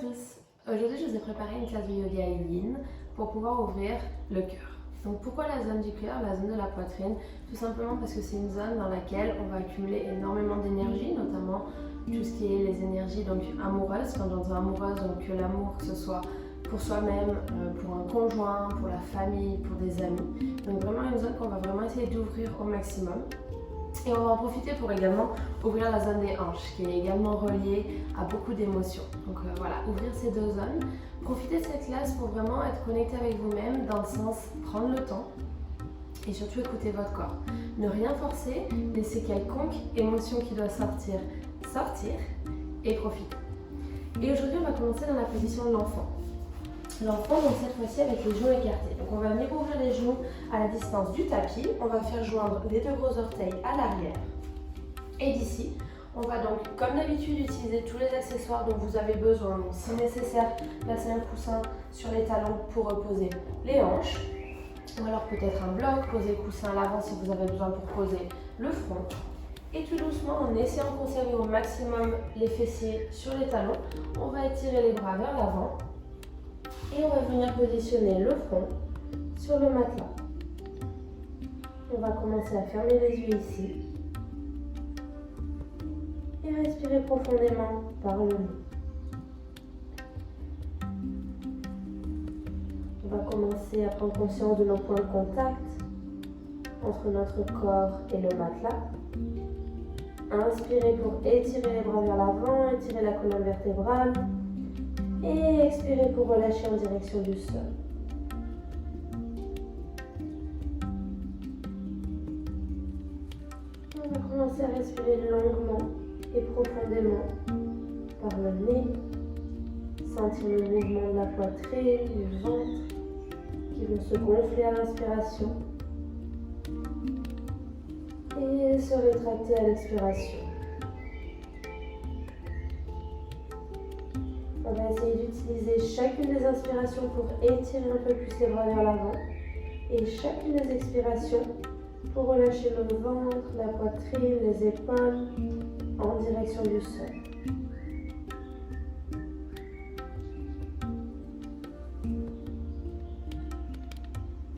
tous. Aujourd'hui, je vous ai préparé une classe de yoga yin pour pouvoir ouvrir le cœur. Donc pourquoi la zone du cœur, la zone de la poitrine? Tout simplement parce que c'est une zone dans laquelle on va accumuler énormément d'énergie, notamment tout ce qui est les énergies donc amoureuses. Quand j'entends amoureuse, donc que l'amour, que ce soit pour soi-même, pour un conjoint, pour la famille, pour des amis. Donc vraiment une zone qu'on va vraiment essayer d'ouvrir au maximum. Et on va en profiter pour également ouvrir la zone des hanches, qui est également reliée à beaucoup d'émotions. Donc voilà, ouvrir ces deux zones. Profitez de cette classe pour vraiment être connecté avec vous-même, dans le sens prendre le temps et surtout écouter votre corps. Ne rien forcer, laisser quelconque émotion qui doit sortir et profiter. Et aujourd'hui, on va commencer dans la position de l'enfant. L'enfant, donc cette fois-ci avec les genoux écartés. Donc on va venir ouvrir les genoux à la distance du tapis. On va faire joindre les deux gros orteils à l'arrière. Et d'ici, on va donc, comme d'habitude, utiliser tous les accessoires dont vous avez besoin. Donc si nécessaire, placer un coussin sur les talons pour reposer les hanches. Ou alors peut-être un bloc, poser le coussin à l'avant si vous avez besoin pour poser le front. Et tout doucement, en essayant de conserver au maximum les fessiers sur les talons, on va étirer les bras vers l'avant. Et on va venir positionner le front sur le matelas. On va commencer à fermer les yeux ici. Et respirer profondément par le nez. On va commencer à prendre conscience de nos points de contact entre notre corps et le matelas. Inspirez pour étirer les bras vers l'avant, étirer la colonne vertébrale. Et expirez pour relâcher en direction du sol. On va commencer à respirer longuement et profondément par le nez. Sentir le mouvement de la poitrine, du ventre qui vont se gonfler à l'inspiration et se rétracter à l'expiration. On va essayer d'utiliser chacune des inspirations pour étirer un peu plus les bras vers l'avant et chacune des expirations pour relâcher le ventre, la poitrine, les épaules en direction du sol.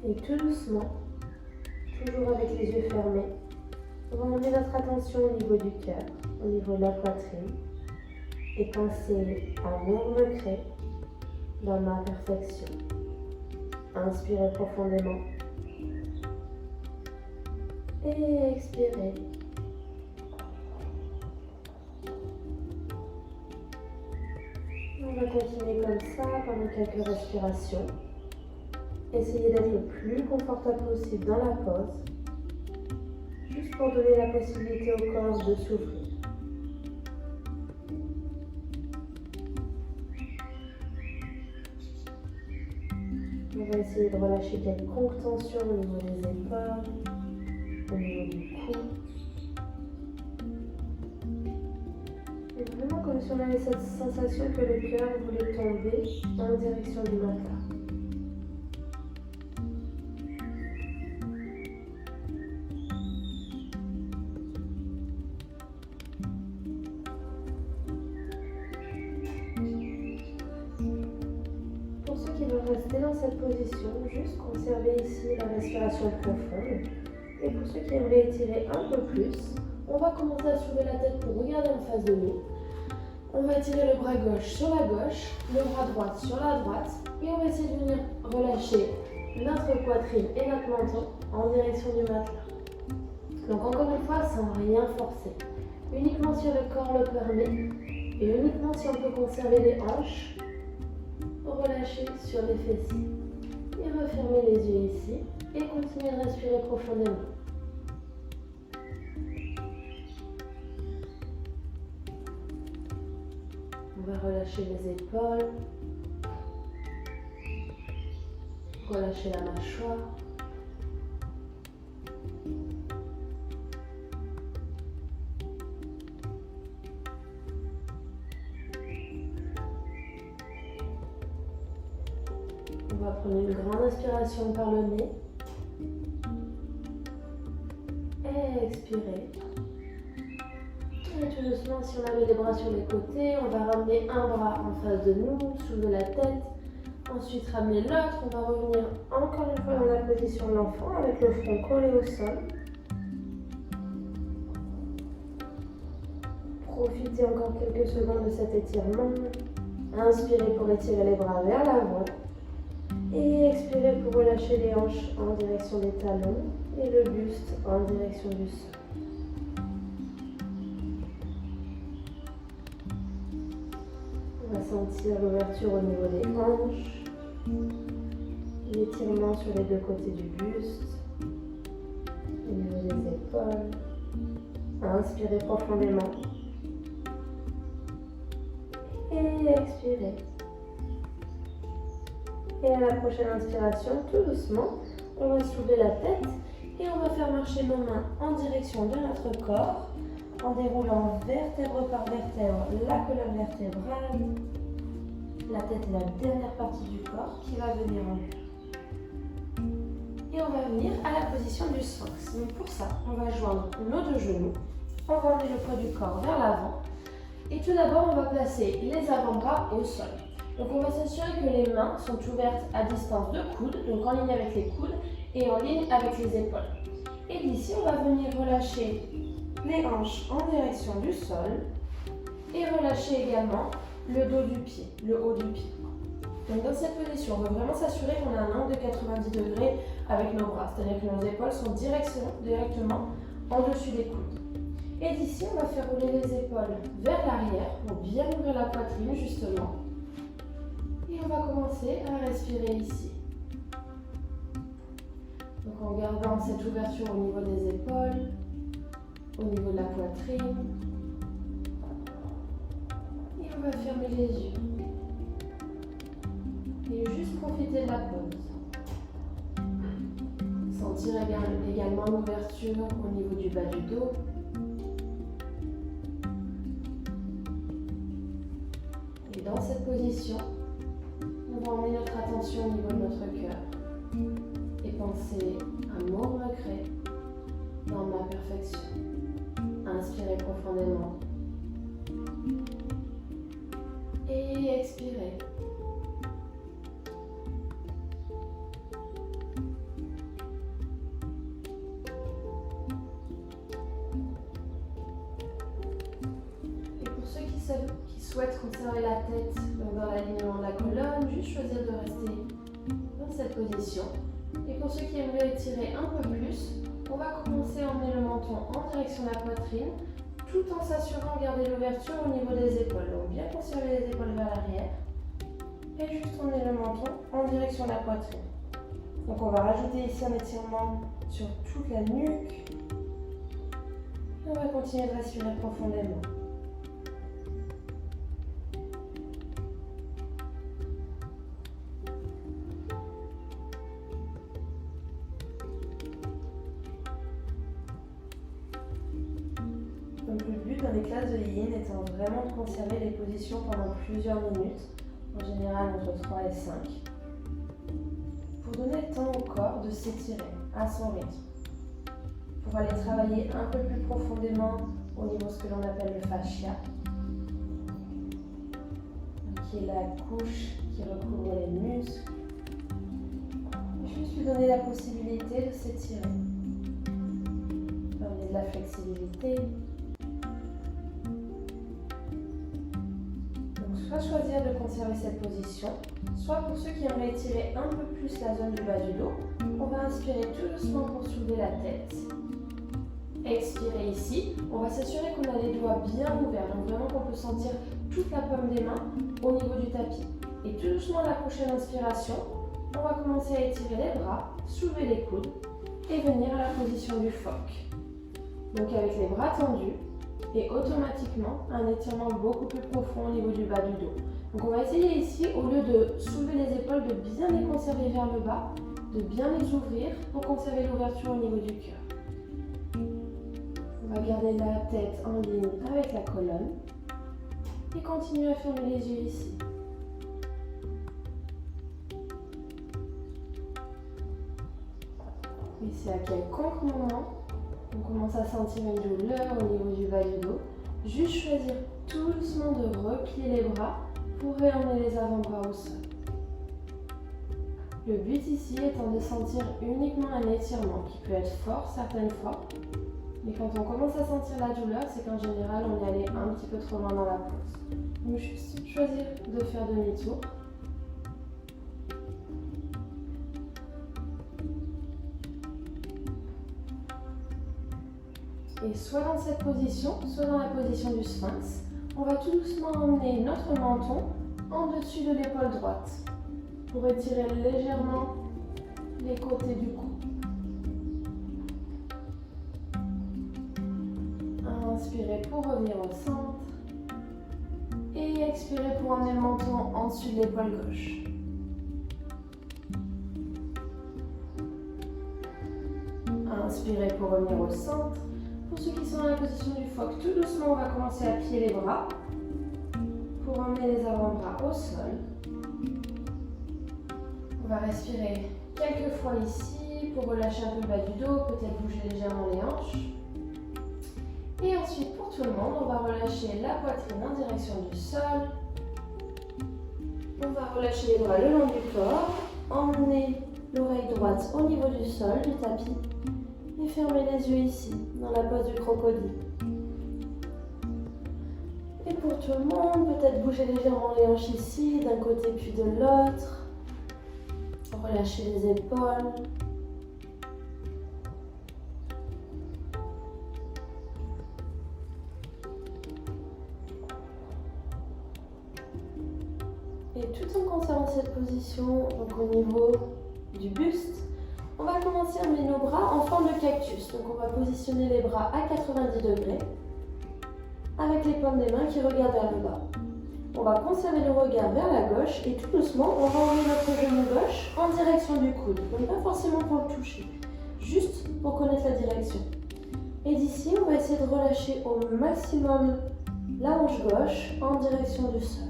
Et tout doucement, toujours avec les yeux fermés, on va emmener notre attention au niveau du cœur, au niveau de la poitrine. Et penser amour me crée dans ma perfection. Inspirez profondément. Et expirez. On va continuer comme ça pendant quelques respirations. Essayez d'être le plus confortable possible dans la pose, juste pour donner la possibilité au corps de s'ouvrir. On va essayer de relâcher quelconque tension au niveau des épaules, au niveau du cou. Et vraiment comme si on avait cette sensation que le cœur voulait tomber en direction du matelas. Restez dans cette position, juste conservez ici la respiration profonde. Et pour ceux qui aimeraient étirer un peu plus, on va commencer à soulever la tête pour regarder en face de nous. On va étirer le bras gauche sur la gauche, le bras droit sur la droite. Et on va essayer de venir relâcher notre poitrine et notre menton en direction du matelas. Donc encore une fois, sans rien forcer. Uniquement si le corps le permet et uniquement si on peut conserver les hanches. Relâchez sur les fessiers et refermez les yeux ici et continuez de respirer profondément. On va relâcher les épaules, relâcher la mâchoire. On va prendre une grande inspiration par le nez. Expirez. inspirez tout doucement. Si on avait les bras sur les côtés, on va ramener un bras en face de nous, soulever la tête. Ensuite, ramener l'autre. On va revenir encore une fois dans la position de l'enfant avec le front collé au sol. Profitez encore quelques secondes de cet étirement. Inspirez pour étirer les bras vers l'avant. Et expirez pour relâcher les hanches en direction des talons et le buste en direction du sol. On va sentir l'ouverture au niveau des hanches, l'étirement sur les deux côtés du buste, au niveau des épaules. Inspirez profondément. Et expirez. Et à la prochaine inspiration, tout doucement, on va soulever la tête et on va faire marcher nos mains en direction de notre corps en déroulant vertèbre par vertèbre la colonne vertébrale. La tête est la dernière partie du corps qui va venir en l'air. Et on va venir à la position du sphinx. Donc pour ça, on va joindre nos deux genoux. On va emmener le poids du corps vers l'avant. Et tout d'abord, on va placer les avant-bras au sol. Donc on va s'assurer que les mains sont ouvertes à distance de coude, donc en ligne avec les coudes et en ligne avec les épaules. Et d'ici, on va venir relâcher les hanches en direction du sol et relâcher également le dos du pied, le haut du pied. Donc dans cette position, on va vraiment s'assurer qu'on a un angle de 90 degrés avec nos bras, c'est-à-dire que nos épaules sont directement en dessus des coudes. Et d'ici, on va faire rouler les épaules vers l'arrière pour bien ouvrir la poitrine justement. Et on va commencer à respirer ici. Donc en gardant cette ouverture au niveau des épaules, au niveau de la poitrine. Et on va fermer les yeux. Et juste profiter de la pause. Sentir également l'ouverture au niveau du bas du dos. Et dans cette position, on va emmener notre attention au niveau de notre cœur et penser à mon regret dans ma perfection. Inspirez profondément et expirez. Et pour ceux qui souhaitent conserver la tête dans l'alignement de la colonne, juste choisir de rester dans cette position. Et pour ceux qui aimeraient étirer un peu plus, on va commencer à emmener le menton en direction de la poitrine, tout en s'assurant de garder l'ouverture au niveau des épaules. Donc bien conserver les épaules vers l'arrière et juste emmener le menton en direction de la poitrine. Donc on va rajouter ici un étirement sur toute la nuque. Et on va continuer de respirer profondément. Donc le but dans les classes de yin étant vraiment de conserver les positions pendant plusieurs minutes, en général entre 3 et 5, pour donner le temps au corps de s'étirer à son rythme, pour aller travailler un peu plus profondément au niveau de ce que l'on appelle le fascia, qui est la couche qui recouvre les muscles, et juste lui donner la possibilité de s'étirer, donner de la flexibilité. Soit choisir de conserver cette position, soit pour ceux qui aimeraient étirer un peu plus la zone du bas du dos, on va inspirer tout doucement pour soulever la tête. Expirer ici, on va s'assurer qu'on a les doigts bien ouverts, donc vraiment qu'on peut sentir toute la paume des mains au niveau du tapis. Et tout doucement à la prochaine inspiration, on va commencer à étirer les bras, soulever les coudes et venir à la position du phoque. Donc avec les bras tendus, et automatiquement un étirement beaucoup plus profond au niveau du bas du dos. Donc on va essayer ici, au lieu de soulever les épaules, de bien les conserver vers le bas, de bien les ouvrir pour conserver l'ouverture au niveau du cœur. On va garder la tête en ligne avec la colonne et continuer à fermer les yeux ici. Et c'est à quelconque moment on commence à sentir une douleur au niveau du bas du dos, Juste choisir tout doucement de replier les bras pour réemmener les avant-bras au sol. Le but ici étant de sentir uniquement un étirement qui peut être fort certaines fois, mais quand on commence à sentir la douleur, c'est qu'en général on est allé un petit peu trop loin dans la pose. Donc juste choisir de faire demi-tour. Et soit dans cette position, soit dans la position du sphinx, on va tout doucement emmener notre menton en dessus de l'épaule droite pour étirer légèrement les côtés du cou. Inspirez pour revenir au centre et expirez pour emmener le menton en dessus de l'épaule gauche. Inspirez pour revenir au centre. Pour ceux qui sont dans la position du phoque, tout doucement, on va commencer à plier les bras pour emmener les avant-bras au sol. On va respirer quelques fois ici pour relâcher un peu le bas du dos, peut-être bouger légèrement les hanches. Et ensuite, pour tout le monde, on va relâcher la poitrine en direction du sol. On va relâcher les bras le long du corps, emmener l'oreille droite au niveau du sol, du tapis. Et fermez les yeux ici, dans la pose du crocodile. Et pour tout le monde, peut-être bouger légèrement les hanches ici, d'un côté puis de l'autre. Relâchez les épaules. Et tout en conservant cette position, donc au niveau du buste, on va commencer à mettre nos bras en forme de cactus. Donc on va positionner les bras à 90 degrés avec les paumes des mains qui regardent vers le bas. On va conserver le regard vers la gauche et tout doucement, on va emmener notre genou gauche en direction du coude. Donc pas forcément pour le toucher, juste pour connaître la direction. Et d'ici, on va essayer de relâcher au maximum la hanche gauche en direction du sol.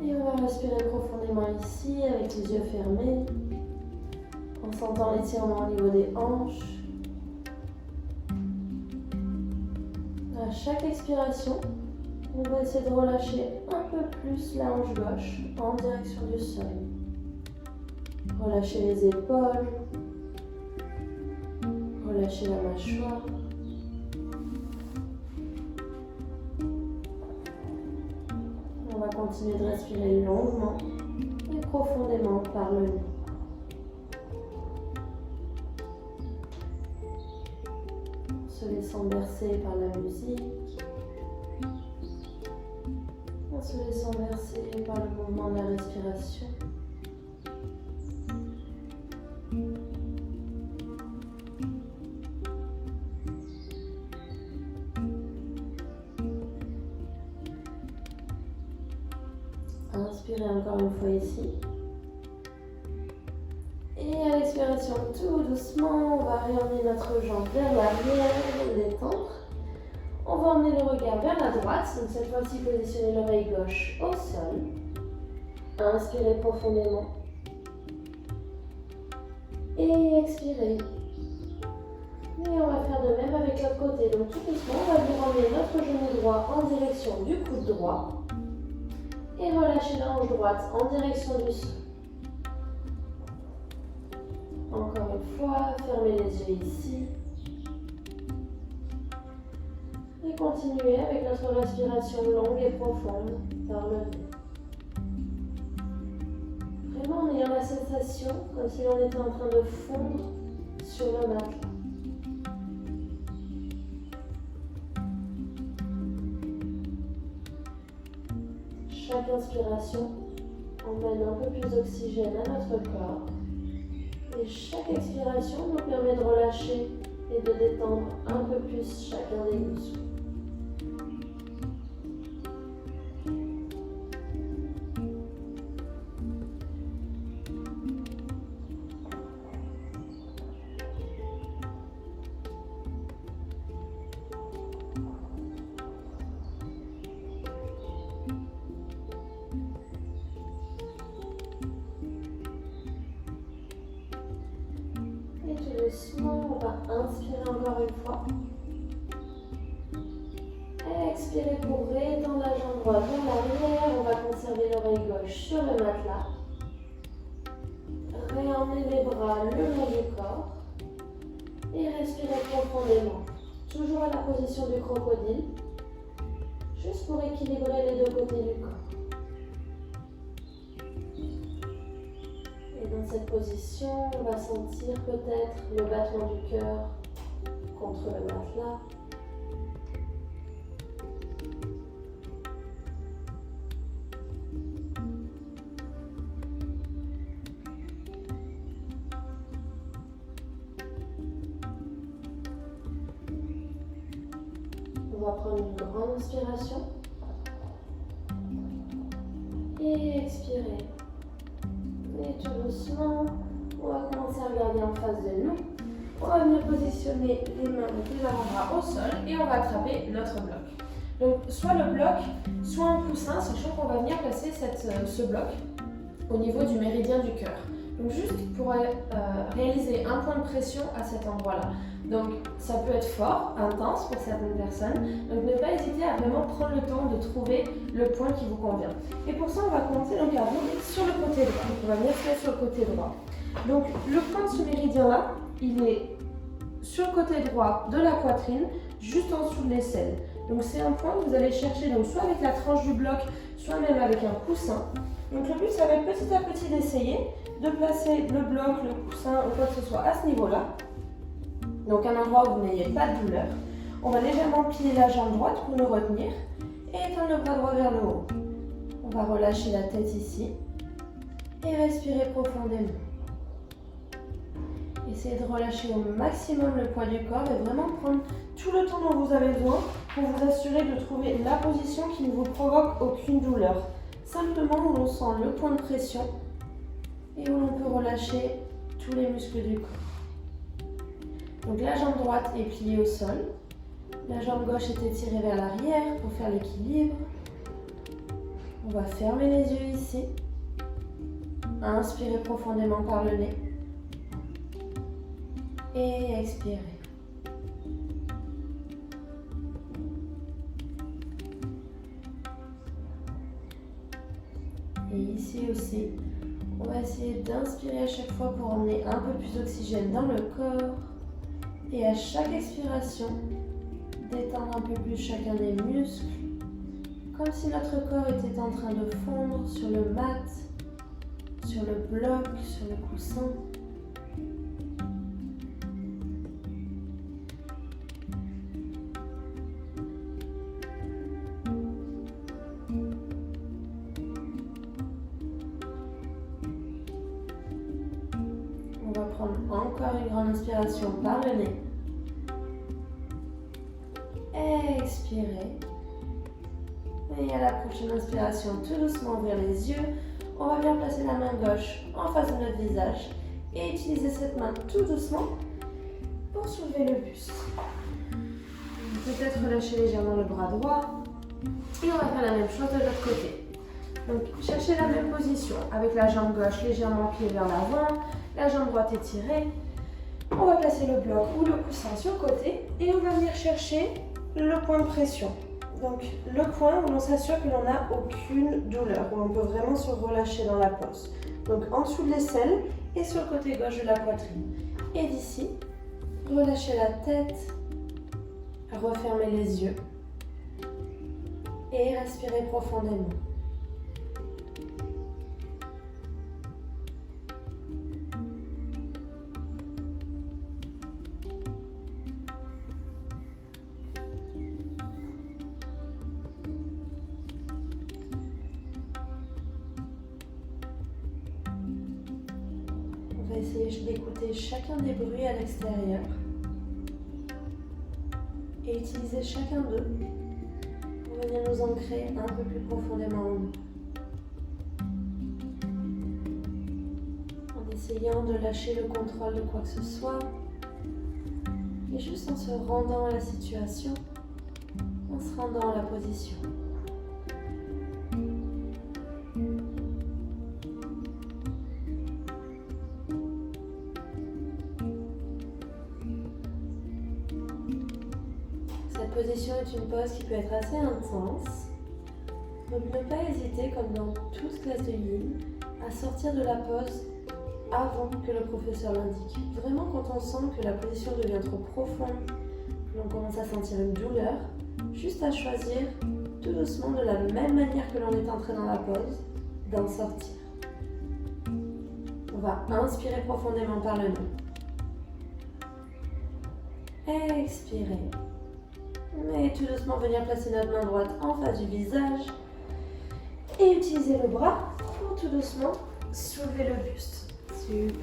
Et on va respirer profondément ici avec les yeux fermés, en sentant l'étirement au niveau des hanches. À chaque expiration, on va essayer de relâcher un peu plus la hanche gauche en direction du sol. Relâchez les épaules, relâchez la mâchoire. On va continuer de respirer longuement et profondément par le nez. En se laissant bercer par la musique, en se laissant bercer par le mouvement de la respiration. Inspirez encore une fois ici. Et à l'expiration, tout doucement, on va réemmener notre jambe vers l'arrière, le détendre. On va emmener le regard vers la droite, donc cette fois-ci positionner l'oreille gauche au sol. Inspirez profondément. Et expirez. Et on va faire de même avec l'autre côté. Donc tout doucement, on va venir emmener notre genou droit en direction du coude droit. Et relâchez la hanche droite en direction du sol. Encore une fois, fermez les yeux ici. Et continuez avec notre respiration longue et profonde par le nez. Vraiment en ayant la sensation comme si l'on était en train de fondre sur le matelas. Chaque inspiration emmène un peu plus d'oxygène à notre corps. Et chaque expiration nous permet de relâcher et de détendre un peu plus chacun des muscles. Doucement, on va inspirer encore une fois. Expirez pour réétendre la jambe droite vers l'arrière. On va conserver l'oreille gauche sur le matelas. Réemmenez les bras le long du corps. Et respirez profondément. Toujours à la position du crocodile. Juste pour équilibrer les deux côtés du corps. Et dans cette position, on va sentir peut-être le battement du cœur contre le matelas. On va prendre une grande inspiration et expirer. Et tout doucement, on va commencer à regarder en face de nous. On va venir positionner les mains, les avant-bras au sol et on va attraper notre bloc. Donc soit le bloc, soit un coussin, sachant qu'on va venir placer ce bloc au niveau du méridien du cœur. Donc juste pour réaliser un point de pression à cet endroit-là. Donc ça peut être fort, intense pour certaines personnes. Donc ne pas hésiter à vraiment prendre le temps de trouver le point qui vous convient. Et pour ça, on va commencer donc à rouler sur le côté droit. Donc on va venir se mettre sur le côté droit. Donc le point de ce méridien-là, il est sur le côté droit de la poitrine, juste en dessous de l'aisselle. Donc c'est un point que vous allez chercher donc soit avec la tranche du bloc, soit même avec un coussin. Donc le but, ça va être petit à petit d'essayer de placer le bloc, le coussin ou quoi que ce soit à ce niveau-là. Donc un endroit où vous n'ayez pas de douleur. On va légèrement plier la jambe droite pour nous retenir et étendre le bras droit vers le haut. On va relâcher la tête ici et respirer profondément. Essayez de relâcher au maximum le poids du corps et vraiment prendre tout le temps dont vous avez besoin pour vous assurer de trouver la position qui ne vous provoque aucune douleur. Simplement où l'on sent le point de pression et où l'on peut relâcher tous les muscles du corps. Donc la jambe droite est pliée au sol, la jambe gauche est étirée vers l'arrière pour faire l'équilibre. On va fermer les yeux ici. Inspirez profondément par le nez. Et expirez. Et ici aussi, on va essayer d'inspirer à chaque fois pour emmener un peu plus d'oxygène dans le corps. Et à chaque expiration, détendre un peu plus chacun des muscles, comme si notre corps était en train de fondre sur le mat, sur le bloc, sur le coussin. On va prendre encore une grande inspiration par le nez. Expirez. Et à la prochaine inspiration, tout doucement ouvrir les yeux. On va bien placer la main gauche en face de notre visage et utiliser cette main tout doucement pour soulever le buste. Peut-être relâcher légèrement le bras droit. Et on va faire la même chose de l'autre côté. Donc cherchez la même position avec la jambe gauche légèrement pliée vers l'avant, la jambe droite étirée. On va placer le bloc ou le coussin sur le côté et on va venir chercher le point de pression. Donc le point où l'on s'assure que l'on n'a aucune douleur, où l'on peut vraiment se relâcher dans la pose. Donc en dessous de l'aisselle et sur le côté gauche de la poitrine. Et d'ici, relâchez la tête, refermez les yeux et respirez profondément. On va essayer d'écouter chacun des bruits à l'extérieur et utiliser chacun d'eux pour venir nous ancrer un peu plus profondément en nous. En essayant de lâcher le contrôle de quoi que ce soit et juste en se rendant à la situation, en se rendant à la position. position est une pose qui peut être assez intense. Donc ne pas hésiter, comme dans toute classe de yin, à sortir de la pose avant que le professeur l'indique. Vraiment, quand on sent que la position devient trop profonde, que l'on commence à sentir une douleur, juste à choisir tout doucement, de la même manière que l'on est entré dans la pose, d'en sortir. On va inspirer profondément par le nez. Expirer. Et tout doucement venir placer notre main droite en face du visage et utiliser le bras pour tout doucement soulever le buste. Super.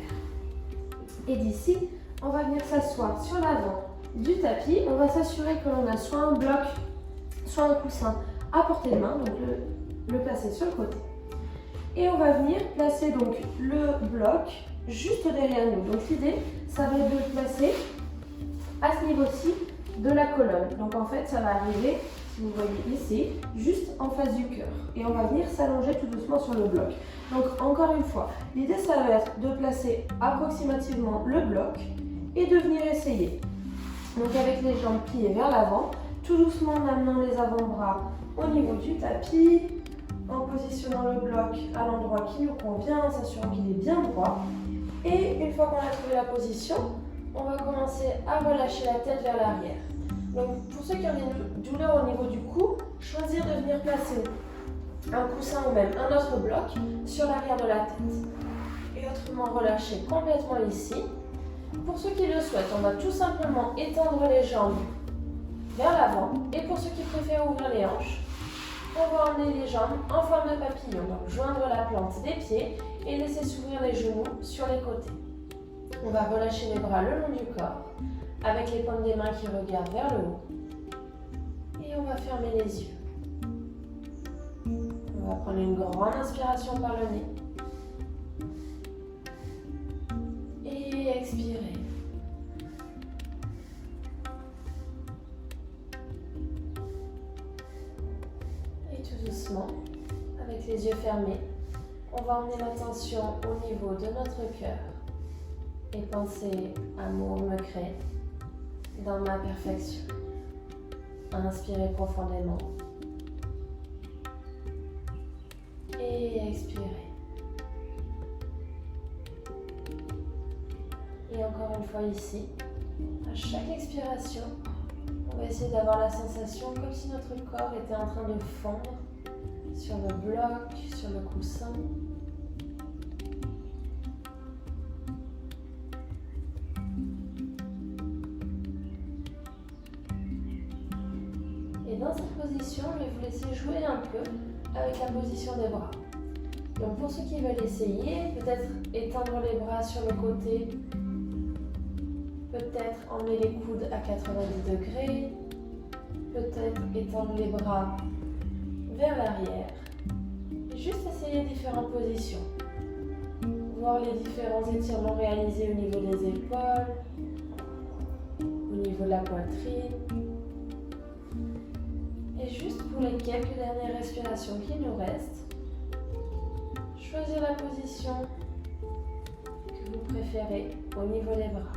Et d'ici, on va venir s'asseoir sur l'avant du tapis. On va s'assurer que l'on a soit un bloc, soit un coussin à portée de main, donc le placer sur le côté. Et on va venir placer donc le bloc juste derrière nous. Donc l'idée, ça va être de le placer à ce niveau-ci de la colonne. Donc en fait, ça va arriver, si vous voyez ici, juste en face du cœur. Et on va venir s'allonger tout doucement sur le bloc. Donc encore une fois, l'idée, ça va être de placer approximativement le bloc et de venir essayer. Donc avec les jambes pliées vers l'avant, tout doucement en amenant les avant-bras au niveau du tapis, en positionnant le bloc à l'endroit qui nous convient, en s'assurant qu'il est bien droit. Et une fois qu'on a trouvé la position, on va commencer à relâcher la tête vers l'arrière. Donc pour ceux qui ont des douleurs au niveau du cou, choisir de venir placer un coussin ou même un autre bloc sur l'arrière de la tête. Et autrement relâcher complètement ici. Pour ceux qui le souhaitent, on va tout simplement étendre les jambes vers l'avant. Et pour ceux qui préfèrent ouvrir les hanches, on va emmener les jambes en forme de papillon. Donc joindre la plante des pieds et laisser s'ouvrir les genoux sur les côtés. On va relâcher les bras le long du corps avec les paumes des mains qui regardent vers le haut. Et on va fermer les yeux. On va prendre une grande inspiration par le nez. Et expirer. Et tout doucement, avec les yeux fermés, on va emmener l'attention au niveau de notre cœur et penser amour me crée dans ma perfection. Inspirez profondément et expirez. Et encore une fois ici, à chaque expiration, on va essayer d'avoir la sensation comme si notre corps était en train de fondre sur le bloc, sur le coussin. Et dans cette position, je vais vous laisser jouer un peu avec la position des bras. Donc pour ceux qui veulent essayer, peut-être étendre les bras sur le côté, peut-être emmener les coudes à 90 degrés, peut-être étendre les bras vers l'arrière. Et juste essayer différentes positions. Voir les différents étirements réalisés au niveau des épaules, au niveau de la poitrine. Et juste pour les quelques dernières respirations qui nous restent, choisir la position que vous préférez au niveau des bras.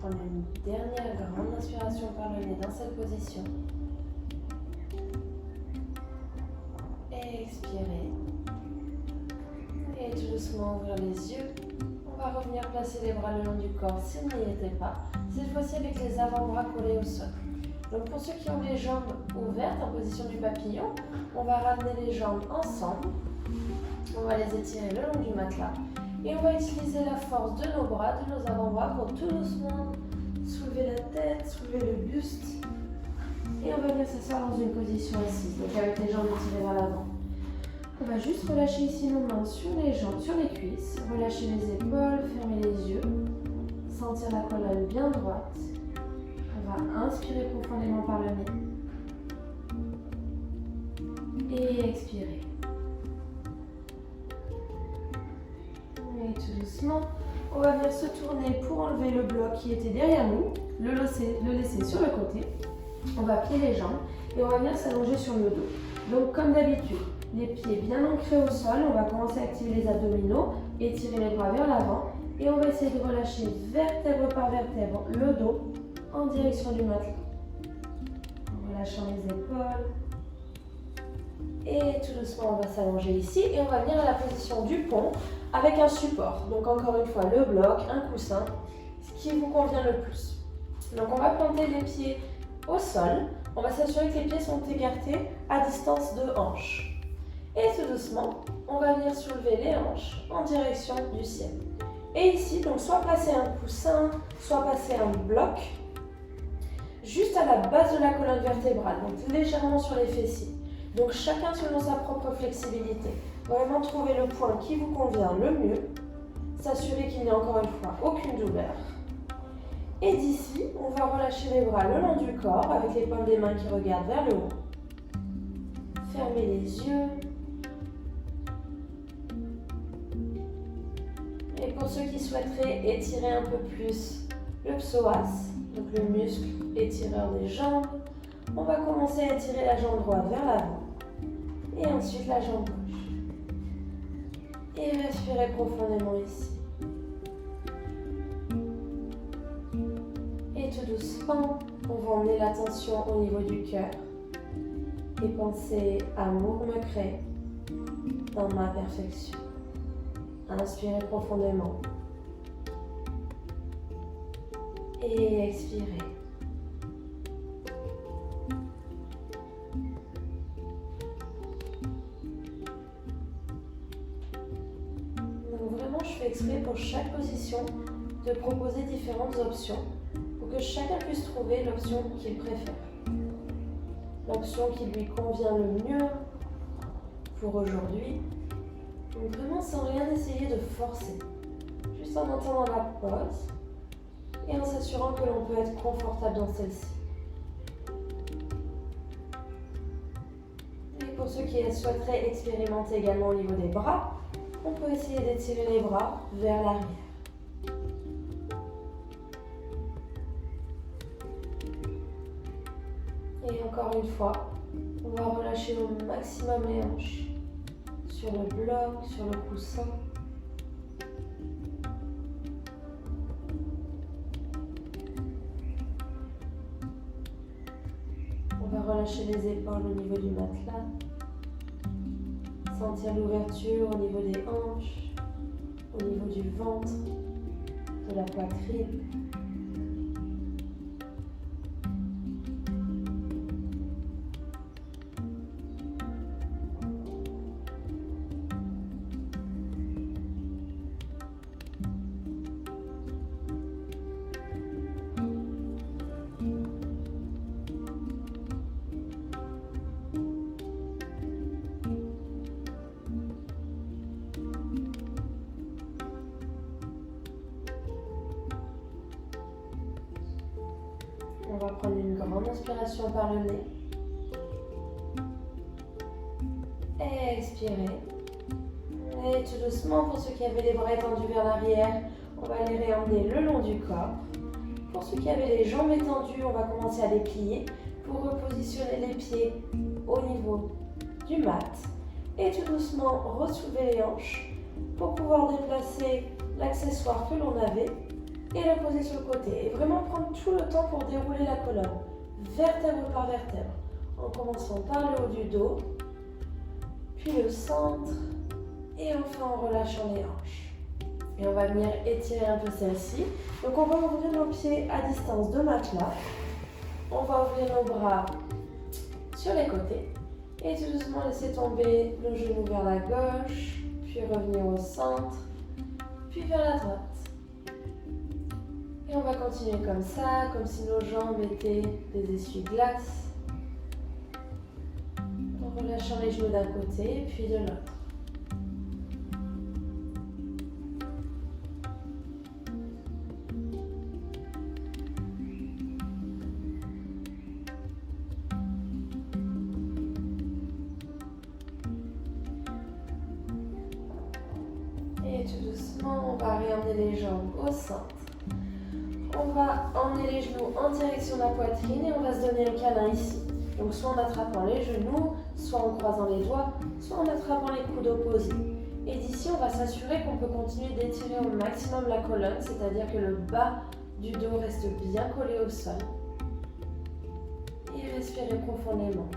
Prendre une dernière grande inspiration par le nez dans cette position. Expirer. Et tout doucement ouvrir les yeux. On va revenir placer les bras le long du corps s'ils n'y étaient pas. Cette fois-ci avec les avant-bras collés au sol. Donc pour ceux qui ont les jambes ouvertes en position du papillon, on va ramener les jambes ensemble. On va les étirer le long du matelas. Et on va utiliser la force de nos bras, de nos avant-bras pour tout doucement soulever soulever la tête, soulever le buste. Et on va venir s'asseoir dans une position assise, donc avec les jambes étirées vers l'avant. On va juste relâcher ici nos mains sur les jambes, sur les cuisses. Relâcher les épaules, fermer les yeux. Sentir la colonne bien droite. On va inspirer profondément par le nez. Et expirer. Et tout doucement, on va venir se tourner pour enlever le bloc qui était derrière nous, le laisser sur le côté. On va plier les jambes et on va venir s'allonger sur le dos. Donc comme d'habitude, les pieds bien ancrés au sol, on va commencer à activer les abdominaux, étirer les bras vers l'avant et on va essayer de relâcher vertèbre par vertèbre le dos en direction du matelas. En relâchant les épaules. Et tout doucement, on va s'allonger ici et on va venir à la position du pont avec un support. Donc encore une fois, le bloc, un coussin, ce qui vous convient le plus. Donc on va planter les pieds au sol. On va s'assurer que les pieds sont écartés à distance de hanche. Et tout doucement, on va venir soulever les hanches en direction du ciel. Et ici, donc soit placer un coussin, soit placer un bloc, juste à la base de la colonne vertébrale, donc légèrement sur les fessiers. Donc chacun selon sa propre flexibilité. Vraiment trouver le point qui vous convient le mieux. S'assurer qu'il n'y a encore une fois aucune douleur. Et d'ici, on va relâcher les bras le long du corps avec les paumes des mains qui regardent vers le haut. Fermez les yeux. Et pour ceux qui souhaiteraient étirer un peu plus le psoas, donc le muscle étireur des jambes, on va commencer à étirer la jambe droite vers l'avant et ensuite la jambe gauche. Et respirez profondément ici. Et tout doucement, on va emmener l'attention au niveau du cœur et penser amour me crée dans ma perfection. Inspirez profondément et expirez. Donc vraiment, je fais exprès pour chaque position de proposer différentes options pour que chacun puisse trouver l'option qu'il préfère. L'option qui lui convient le mieux pour aujourd'hui. Donc vraiment sans rien essayer de forcer, juste en entendant la pause et en s'assurant que l'on peut être confortable dans celle-ci. Et pour ceux qui souhaiteraient expérimenter également au niveau des bras, on peut essayer d'étirer les bras vers l'arrière. Et encore une fois, on va relâcher au maximum les hanches. Sur le bloc, sur le coussin. On va relâcher les épaules au niveau du matelas. Sentir l'ouverture au niveau des hanches, au niveau du ventre, de la poitrine. On va prendre une grande inspiration par le nez. Expirez. Et tout doucement, pour ceux qui avaient les bras étendus vers l'arrière, on va les réemmener le long du corps. Pour ceux qui avaient les jambes étendues, on va commencer à les plier pour repositionner les pieds au niveau du mat. Et tout doucement, ressoulever les hanches pour pouvoir déplacer l'accessoire que l'on avait et le poser sur le côté. Et vraiment prendre tout le temps pour dérouler la colonne, vertèbre par vertèbre, en commençant par le haut du dos, puis le centre, et enfin en relâchant les hanches. Et on va venir étirer un peu celle-ci. Donc on va ouvrir nos pieds à distance de matelas. On va ouvrir nos bras sur les côtés. Et tout doucement laisser tomber le genou vers la gauche, puis revenir au centre, puis vers la droite. Et on va continuer comme ça, comme si nos jambes étaient des essuie-glaces. En relâchant les genoux d'un côté, puis de l'autre. Et tout doucement, on va réemmener les jambes au centre. On va emmener les genoux en direction de la poitrine et on va se donner un câlin ici. Donc soit en attrapant les genoux, soit en croisant les doigts, soit en attrapant les coudes opposés. Et d'ici, on va s'assurer qu'on peut continuer d'étirer au maximum la colonne, c'est-à-dire que le bas du dos reste bien collé au sol. Et respirer profondément.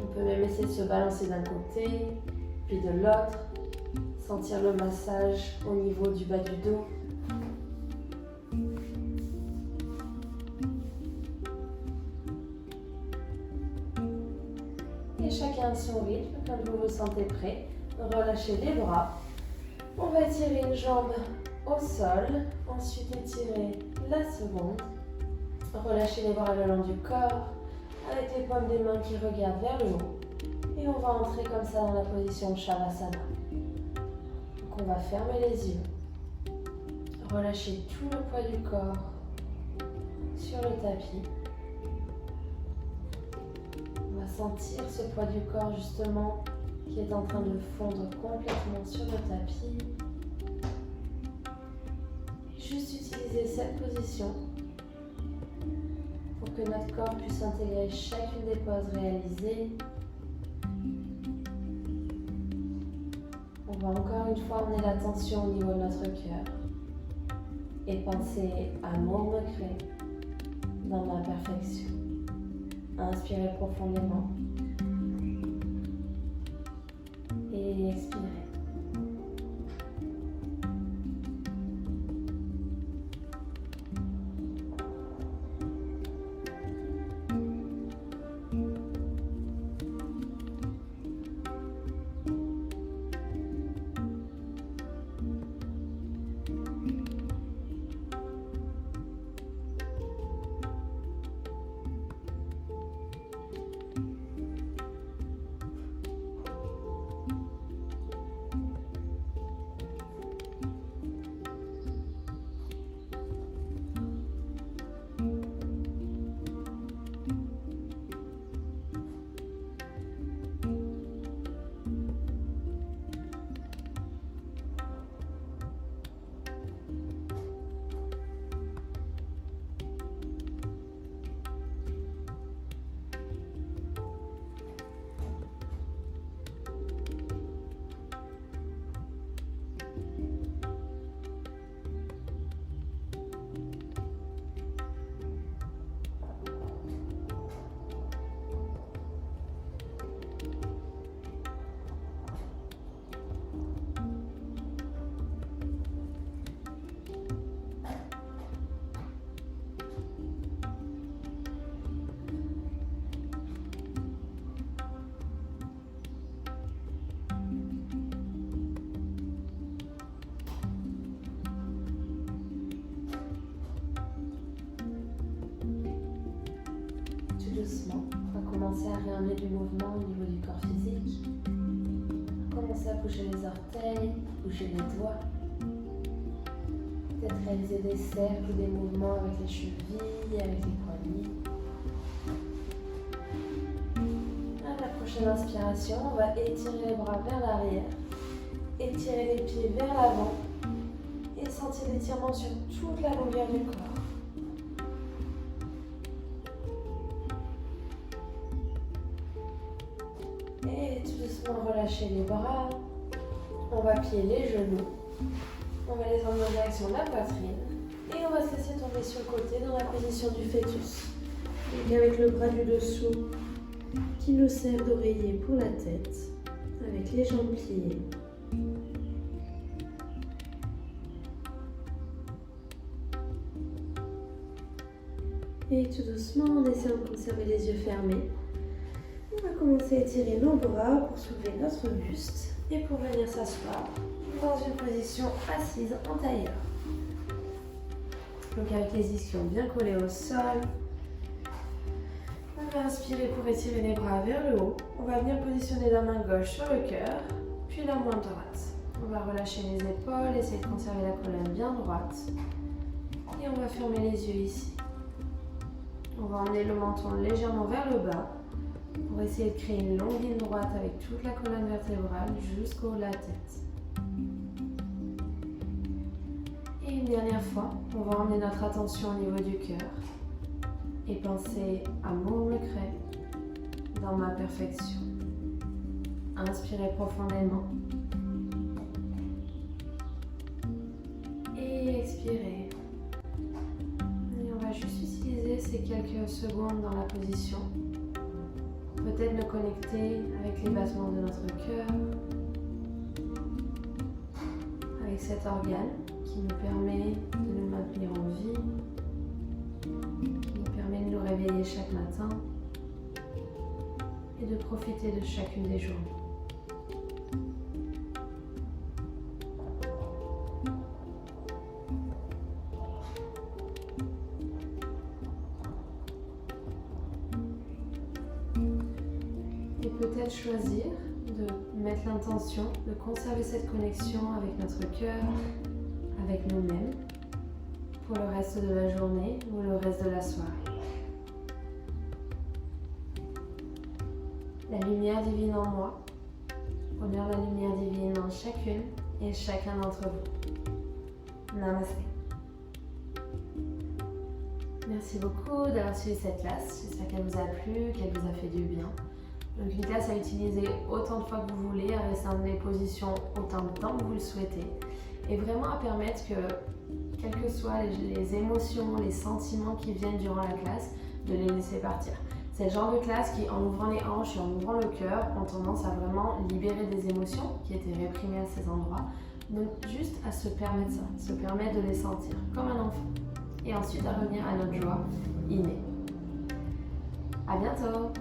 On peut même essayer de se balancer d'un côté, puis de l'autre. Sentir le massage au niveau du bas du dos. Et chacun à son rythme, quand vous vous sentez prêt, relâchez les bras. On va étirer une jambe au sol, ensuite étirer la seconde. Relâchez les bras le long du corps, avec les paumes des mains qui regardent vers le haut. Et on va entrer comme ça dans la position de Shavasana. Donc on va fermer les yeux. Relâchez tout le poids du corps sur le tapis. On va sentir ce poids du corps justement qui est en train de fondre complètement sur le tapis. Et juste utiliser cette position pour que notre corps puisse intégrer chacune des poses réalisées. On va encore une fois emmener l'attention au niveau de notre cœur et penser à mon regret dans ma perfection. Inspirez profondément et expirez. Doucement, on va commencer à réemmener du mouvement au niveau du corps physique. Commencer à bouger les orteils, bouger les doigts. Peut-être réaliser des cercles ou des mouvements avec les chevilles, avec les poignets. À la prochaine inspiration, on va étirer les bras vers l'arrière, étirer les pieds vers l'avant et sentir l'étirement sur toute la longueur du corps. Relâchez les bras, on va plier les genoux, on va les emmener en direction de la poitrine et on va se laisser tomber sur le côté dans la position du fœtus. Donc avec le bras du dessous qui nous sert d'oreiller pour la tête, avec les jambes pliées. Et tout doucement, en essayant de conserver les yeux fermés, on va commencer à étirer nos bras pour soulever notre buste et pour venir s'asseoir dans une position assise en tailleur. Donc avec les ischions bien collés au sol, on va inspirer pour étirer les bras vers le haut. On va venir positionner la main gauche sur le cœur, puis la main droite. On va relâcher les épaules, essayer de conserver la colonne bien droite. Et on va fermer les yeux ici. On va emmener le menton légèrement vers le bas pour essayer de créer une longue ligne droite avec toute la colonne vertébrale jusqu'au haut de la tête. Et une dernière fois, on va emmener notre attention au niveau du cœur et penser à mon me crée dans ma perfection. Inspirez profondément et expirez. Et on va juste utiliser ces quelques secondes dans la position. Peut-être me connecter avec les battements de notre cœur, avec cet organe qui nous permet de nous maintenir en vie, qui nous permet de nous réveiller chaque matin et de profiter de chacune des journées. Et peut-être choisir de mettre l'intention de conserver cette connexion avec notre cœur, avec nous-mêmes, pour le reste de la journée ou le reste de la soirée. La lumière divine en moi honore la lumière divine en chacune et chacun d'entre vous. Namasté. Merci beaucoup d'avoir suivi cette classe. J'espère qu'elle vous a plu, qu'elle vous a fait du bien. Donc une classe à utiliser autant de fois que vous voulez, à rester dans des positions autant de temps que vous le souhaitez. Et vraiment à permettre que, quelles que soient les émotions, les sentiments qui viennent durant la classe, de les laisser partir. C'est le genre de classe qui, en ouvrant les hanches et en ouvrant le cœur, ont tendance à vraiment libérer des émotions qui étaient réprimées à ces endroits. Donc juste à se permettre ça, se permettre de les sentir comme un enfant. Et ensuite à revenir à notre joie innée. À bientôt!